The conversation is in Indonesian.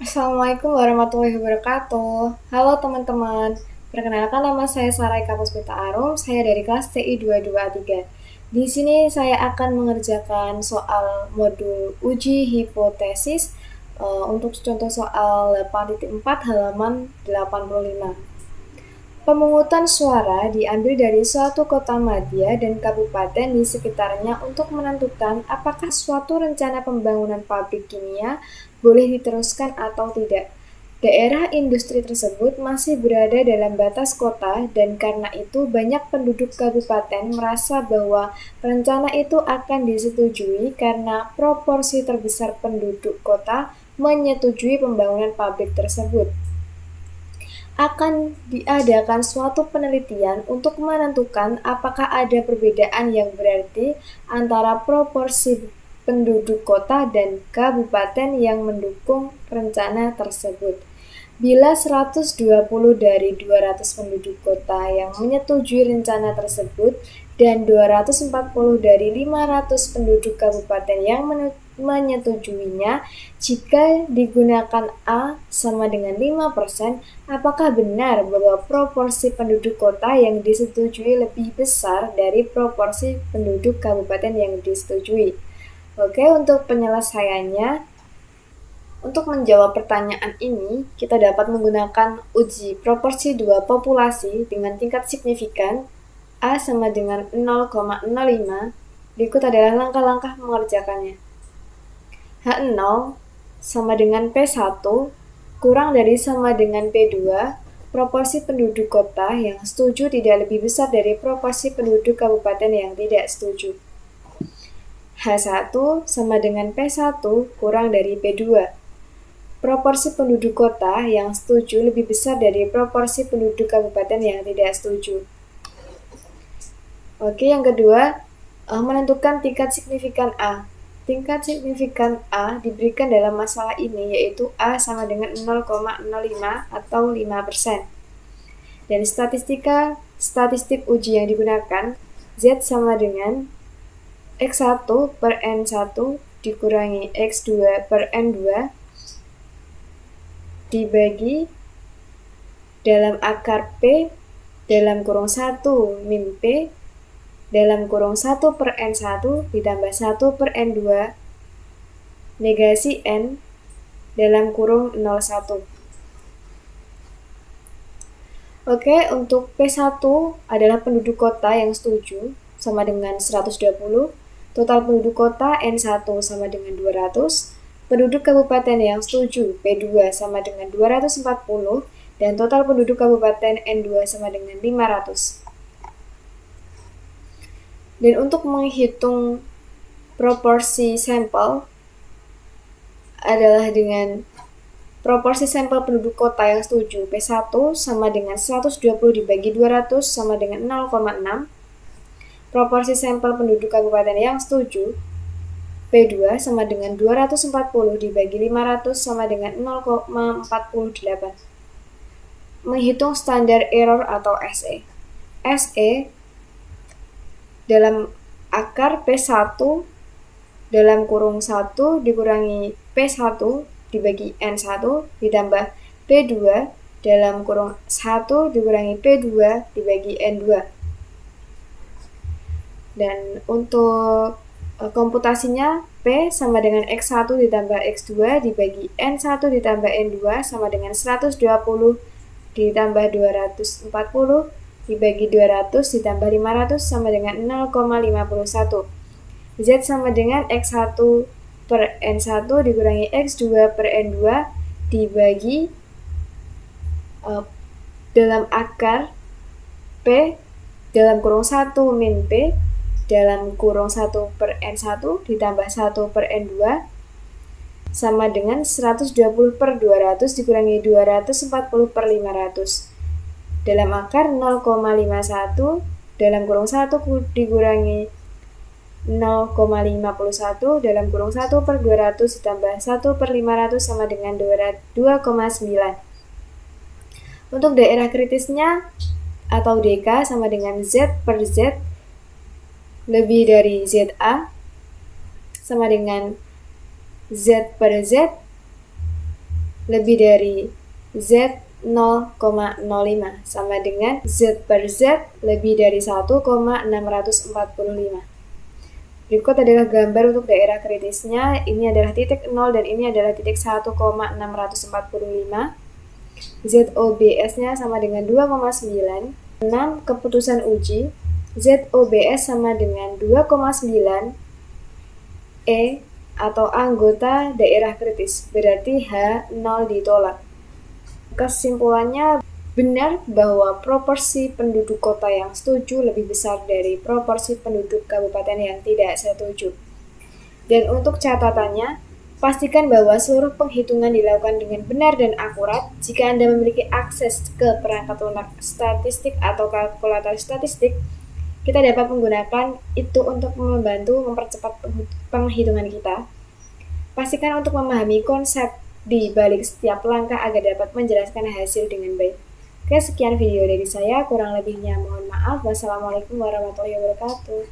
Assalamualaikum warahmatullahi wabarakatuh. Halo teman-teman, perkenalkan nama saya Saraika Puspita Arum, saya dari kelas TI 223. Di sini saya akan mengerjakan soal modul uji hipotesis untuk contoh soal 8.4 halaman 85. Pemungutan suara diambil dari suatu kota madya dan kabupaten di sekitarnya untuk menentukan apakah suatu rencana pembangunan pabrik kimia boleh diteruskan atau tidak. Daerah industri tersebut masih berada dalam batas kota dan karena itu banyak penduduk kabupaten merasa bahwa rencana itu akan disetujui karena proporsi terbesar penduduk kota menyetujui pembangunan pabrik tersebut. Akan diadakan suatu penelitian untuk menentukan apakah ada perbedaan yang berarti antara proporsi penduduk kota dan kabupaten yang mendukung rencana tersebut. Bila 120 dari 200 penduduk kota yang menyetujui rencana tersebut dan 240 dari 500 penduduk kabupaten yang menyetujuinya, jika digunakan A sama dengan 5%, apakah benar bahwa proporsi penduduk kota yang disetujui lebih besar dari proporsi penduduk kabupaten yang disetujui? Oke, untuk penyelesaiannya, untuk menjawab pertanyaan ini, kita dapat menggunakan uji proporsi dua populasi dengan tingkat signifikan A sama dengan 0,05. Berikut adalah langkah-langkah mengerjakannya. H0 sama dengan P1 kurang dari sama dengan P2, proporsi penduduk kota yang setuju tidak lebih besar dari proporsi penduduk kabupaten yang tidak setuju. H1 sama dengan P1 kurang dari P2. Proporsi penduduk kota yang setuju lebih besar dari proporsi penduduk kabupaten yang tidak setuju. Oke, yang kedua, menentukan tingkat signifikan A. Tingkat signifikan A diberikan dalam masalah ini, yaitu A sama dengan 0,05 atau 5%. Dan statistik uji yang digunakan, Z sama dengan X1 per N1 dikurangi X2 per N2 dibagi dalam akar P dalam kurung 1 min P dalam kurung 1 per N1 ditambah 1 per N2 negasi N dalam kurung 01. Oke, untuk P1 adalah penduduk kota yang setuju sama dengan 120, total penduduk kota N1 sama dengan 200, penduduk kabupaten yang setuju P2 sama dengan 240, dan total penduduk kabupaten N2 sama dengan 500. Dan untuk menghitung proporsi sampel adalah dengan proporsi sampel penduduk kota yang setuju P1 sama dengan 120 dibagi 200 sama dengan 0,6. Proporsi sampel penduduk kabupaten yang setuju P2 sama dengan 240 dibagi 500 sama dengan 0,48. Menghitung standar error atau SE. SE dalam akar P1 dalam kurung 1 dikurangi P1 dibagi N1 ditambah P2 dalam kurung 1 dikurangi P2 dibagi N2. Dan untuk komputasinya, P sama dengan X1 ditambah X2 dibagi N1 ditambah N2 sama dengan 120 ditambah 240 dibagi 200 ditambah 500 sama dengan 0,51. Z sama dengan X1 per N1 dikurangi X2 per N2 dibagi dalam akar P dalam kurung 1 min P dalam kurung 1 per N1 ditambah 1 per N2 sama dengan 120 per 200 dikurangi 240 per 500 dalam akar 0,51 dalam kurung 1 dikurangi 0,51 dalam kurung 1 per 200 ditambah 1 per 500 sama dengan 2,9. Untuk daerah kritisnya atau DK sama dengan Z per Z lebih dari ZA sama dengan Z per Z lebih dari Z 0,05 sama dengan Z per Z lebih dari 1,645. Berikut adalah gambar untuk daerah kritisnya. Ini adalah titik 0 dan ini adalah titik 1,645. ZOBS-nya sama dengan 2,9. 6. Keputusan uji. ZOBS sama dengan 2,9 E atau anggota daerah kritis, berarti H0 ditolak. Kesimpulannya, benar bahwa proporsi penduduk kota yang setuju lebih besar dari proporsi penduduk kabupaten yang tidak setuju. Dan untuk catatannya, pastikan bahwa seluruh penghitungan dilakukan dengan benar dan akurat. Jika Anda memiliki akses ke perangkat lunak statistik atau kalkulator statistik, kita dapat menggunakan itu untuk membantu mempercepat penghitungan kita. Pastikan untuk memahami konsep di balik setiap langkah agar dapat menjelaskan hasil dengan baik. Oke, sekian video dari saya. Kurang lebihnya mohon maaf. Wassalamualaikum warahmatullahi wabarakatuh.